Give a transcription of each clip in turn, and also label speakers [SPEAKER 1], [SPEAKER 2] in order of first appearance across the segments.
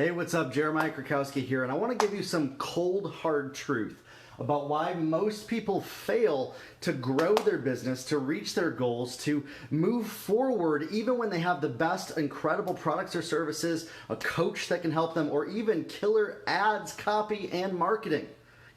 [SPEAKER 1] Hey, what's up? Jeremiah Krakowski here, and I want to give you some cold, hard truth about why most people fail to grow their business, to reach their goals, to move forward, even when they have the best, incredible products or services, a coach that can help them, or even killer ads, copy, and marketing.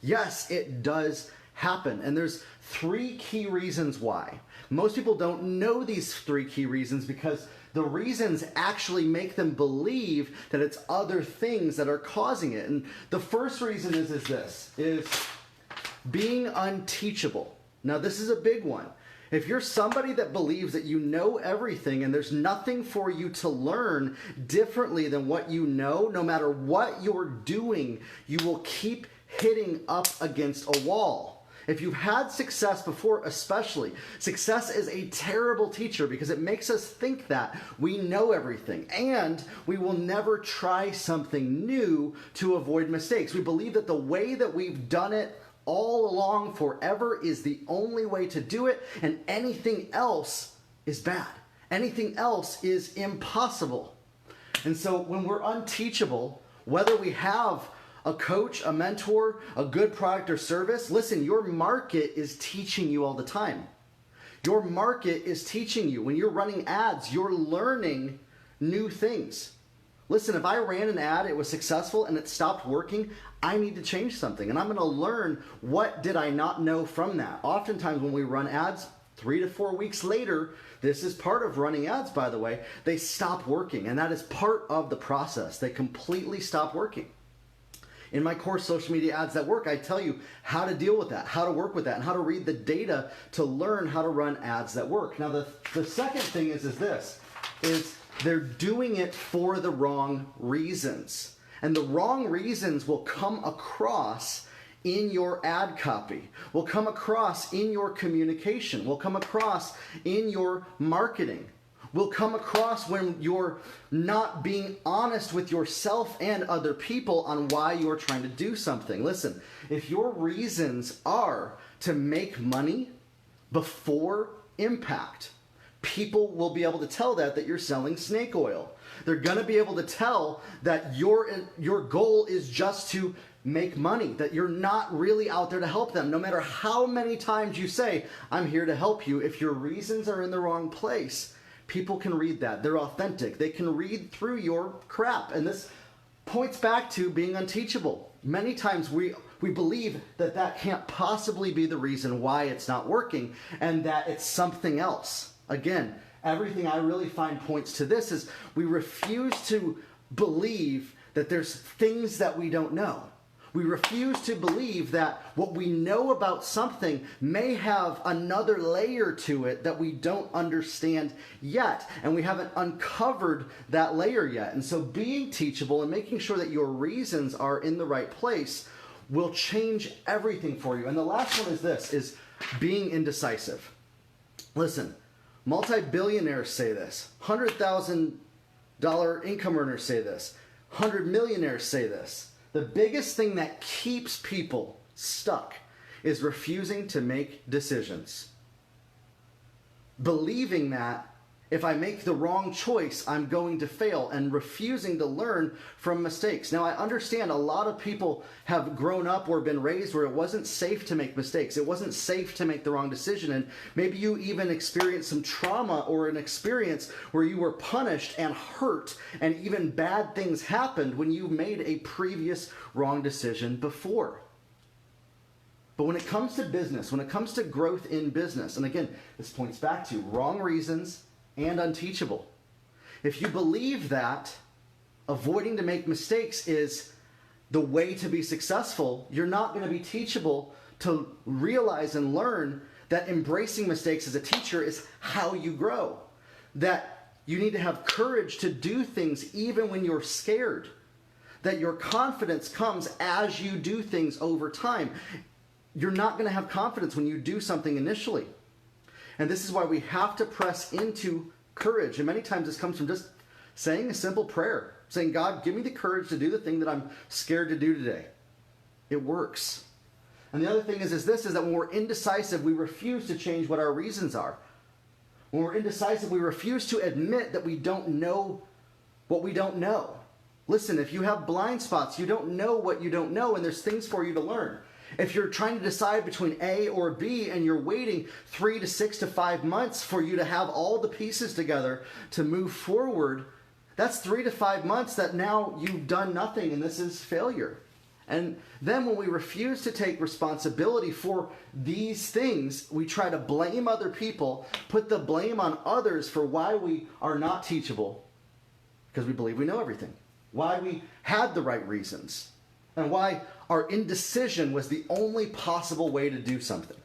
[SPEAKER 1] Yes, it does happen, and there's three key reasons why. Most people don't know these three key reasons because the reasons actually make them believe that it's other things that are causing it. And the first reason is being unteachable. Now, this is a big one. If you're somebody that believes that you know everything and there's nothing for you to learn differently than what you know, no matter what you're doing, you will keep hitting up against a wall. If you've had success before, especially, success is a terrible teacher because it makes us think that we know everything and we will never try something new to avoid mistakes. We believe that the way that we've done it all along forever is the only way to do it, and anything else is bad. Anything else is impossible. And so when we're unteachable, whether we have a coach, a mentor, a good product or service, listen, your market is teaching you all the time. Your market is teaching you. When you're running ads, you're learning new things. Listen, if I ran an ad, it was successful, and it stopped working, I need to change something. And I'm going to learn what did I not know from that. Oftentimes when we run ads, 3 to 4 weeks later, this is part of running ads, by the way, they stop working. And that is part of the process. They completely stop working. In my course, Social Media Ads That Work, I tell you how to deal with that, how to work with that, and how to read the data to learn how to run ads that work. Now, the second thing is they're doing it for the wrong reasons. And the wrong reasons will come across in your ad copy, will come across in your communication, will come across in your marketing, will come across when you're not being honest with yourself and other people on why you're trying to do something. Listen, if your reasons are to make money before impact, people will be able to tell that you're selling snake oil. They're going to be able to tell that your goal is just to make money, that you're not really out there to help them. No matter how many times you say, I'm here to help you, if your reasons are in the wrong place, people can read that. They're authentic. They can read through your crap. And this points back to being unteachable. Many times we believe that can't possibly be the reason why it's not working and that it's something else. Again, everything I really find points to this is we refuse to believe that there's things that we don't know. We refuse to believe that what we know about something may have another layer to it that we don't understand yet, and we haven't uncovered that layer yet. And so being teachable and making sure that your reasons are in the right place will change everything for you. And the last one is being indecisive. Listen, multi-billionaires say this, $100,000 income earners say this, 100 millionaires say this. The biggest thing that keeps people stuck is refusing to make decisions. Believing that if I make the wrong choice, I'm going to fail, and refusing to learn from mistakes. Now, I understand a lot of people have grown up or been raised where it wasn't safe to make mistakes. It wasn't safe to make the wrong decision, and maybe you even experienced some trauma or an experience where you were punished and hurt, and even bad things happened when you made a previous wrong decision before. But when it comes to business, when it comes to growth in business, and again, this points back to wrong reasons and unteachable. If you believe that avoiding to make mistakes is the way to be successful, you're not going to be teachable to realize and learn that embracing mistakes as a teacher is how you grow. That you need to have courage to do things even when you're scared. That your confidence comes as you do things over time. You're not going to have confidence when you do something initially. And this is why we have to press into courage. And many times this comes from just saying a simple prayer. Saying, God, give me the courage to do the thing that I'm scared to do today. It works. And the other thing is that when we're indecisive, we refuse to change what our reasons are. When we're indecisive, we refuse to admit that we don't know what we don't know. Listen, if you have blind spots, you don't know what you don't know, and there's things for you to learn. If you're trying to decide between A or B and you're waiting 3 to 6 to 5 months for you to have all the pieces together to move forward, that's 3 to 5 months that now you've done nothing, and this is failure. And then when we refuse to take responsibility for these things, we try to blame other people, put the blame on others for why we are not teachable, because we believe we know everything, why we had the right reasons, and why our indecision was the only possible way to do something.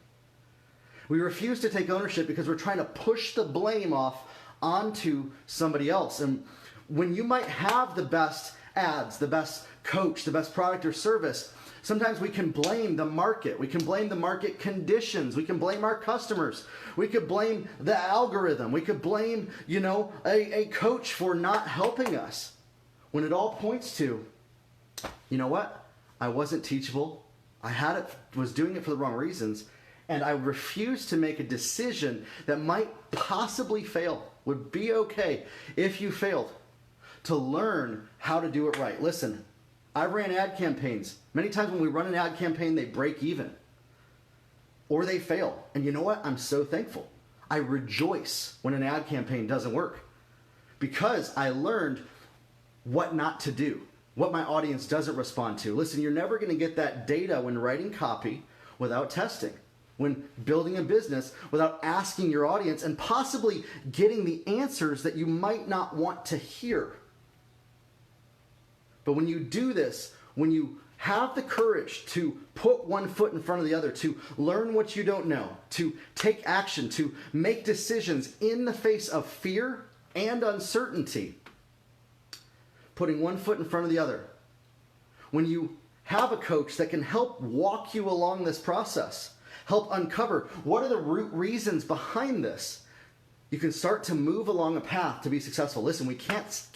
[SPEAKER 1] We refuse to take ownership because we're trying to push the blame off onto somebody else. And when you might have the best ads, the best coach, the best product or service, sometimes we can blame the market. We can blame the market conditions. We can blame our customers. We could blame the algorithm. We could blame, a coach for not helping us. When it all points to, you know what? I wasn't teachable. I was doing it for the wrong reasons. And I refused to make a decision that might possibly fail. Would be okay if you failed. To learn how to do it right. Listen, I ran ad campaigns. Many times when we run an ad campaign, they break even. Or they fail. And you know what? I'm so thankful. I rejoice when an ad campaign doesn't work. Because I learned what not to do. What my audience doesn't respond to. Listen, you're never going to get that data when writing copy without testing. When building a business without asking your audience and possibly getting the answers that you might not want to hear. But when you do this, when you have the courage to put one foot in front of the other, to learn what you don't know, to take action, to make decisions in the face of fear and uncertainty, putting one foot in front of the other. When you have a coach that can help walk you along this process, help uncover what are the root reasons behind this, you can start to move along a path to be successful. Listen, we can't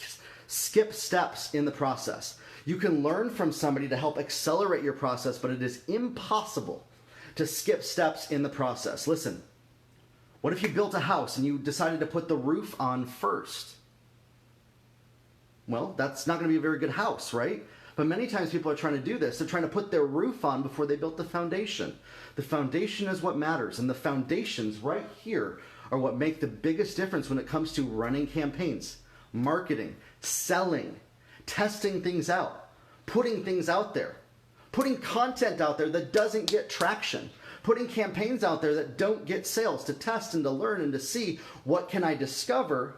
[SPEAKER 1] skip steps in the process. You can learn from somebody to help accelerate your process, but it is impossible to skip steps in the process. Listen, what if you built a house and you decided to put the roof on first? Well, that's not going to be a very good house, right? But many times people are trying to do this. They're trying to put their roof on before they built the foundation. The foundation is what matters, and the foundations right here are what make the biggest difference when it comes to running campaigns, marketing, selling, testing things out, putting things out there, putting content out there that doesn't get traction, putting campaigns out there that don't get sales, to test and to learn and to see what can I discover,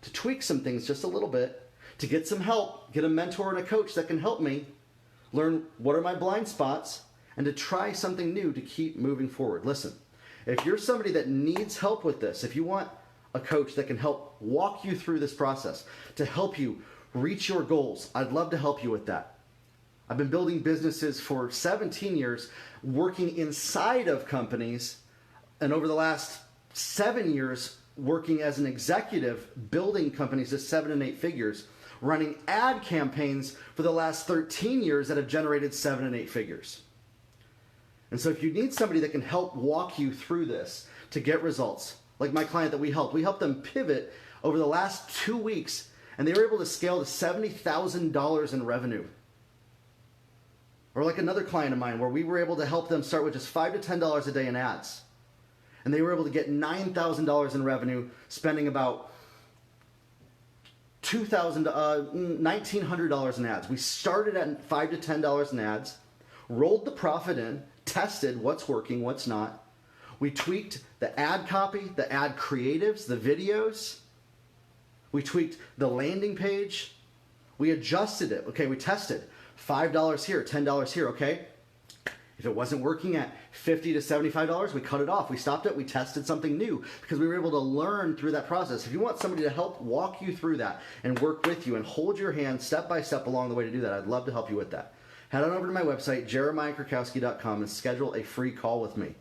[SPEAKER 1] to tweak some things just a little bit, to get some help, get a mentor and a coach that can help me learn what are my blind spots, and to try something new to keep moving forward. Listen, if you're somebody that needs help with this, if you want a coach that can help walk you through this process, to help you reach your goals, I'd love to help you with that. I've been building businesses for 17 years, working inside of companies, and over the last 7 years, working as an executive, building companies to 7 and 8 figures, running ad campaigns for the last 13 years that have generated 7 and 8 figures. And so if you need somebody that can help walk you through this to get results, like my client that we helped them pivot over the last 2 weeks, and they were able to scale to $70,000 in revenue. Or like another client of mine where we were able to help them start with just $5 to $10 a day in ads. And they were able to get $9,000 in revenue, spending about $1,900 in ads. We started at $5 to $10 in ads, rolled the profit in, tested what's working, what's not. We tweaked the ad copy, the ad creatives, the videos. We tweaked the landing page. We adjusted it. Okay, we tested. $5 here, $10 here, okay? If it wasn't working at $50 to $75, we cut it off. We stopped it. We tested something new because we were able to learn through that process. If you want somebody to help walk you through that and work with you and hold your hand step by step along the way to do that, I'd love to help you with that. Head on over to my website, jeremiahkrakowski.com, and schedule a free call with me.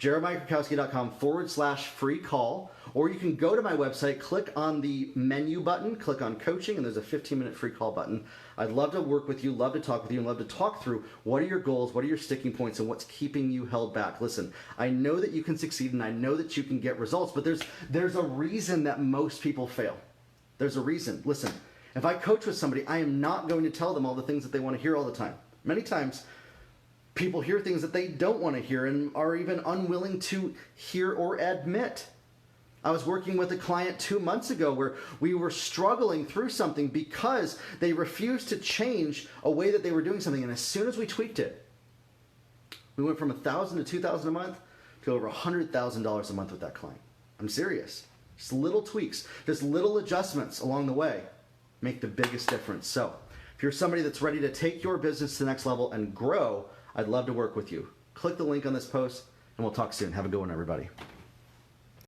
[SPEAKER 1] jeremiahkrakowski.com/free call, or you can go to my website, click on the menu button, click on coaching, and there's a 15-minute free call button. I'd love to work with you, love to talk with you, and love to talk through what are your goals, what are your sticking points, and what's keeping you held back. Listen, I know that you can succeed, and I know that you can get results, but there's a reason that most people fail. There's a reason. Listen, If I coach with somebody, I am not going to tell them all the things that they want to hear all the time. Many times, people hear things that they don't want to hear and are even unwilling to hear or admit. I was working with a client 2 months ago where we were struggling through something because they refused to change a way that they were doing something. And as soon as we tweaked it, we went from $1,000 to $2,000 a month to over $100,000 a month with that client. I'm serious. Just little tweaks, just little adjustments along the way make the biggest difference. So if you're somebody that's ready to take your business to the next level and grow, I'd love to work with you. Click the link on this post and we'll talk soon. Have a good one, everybody.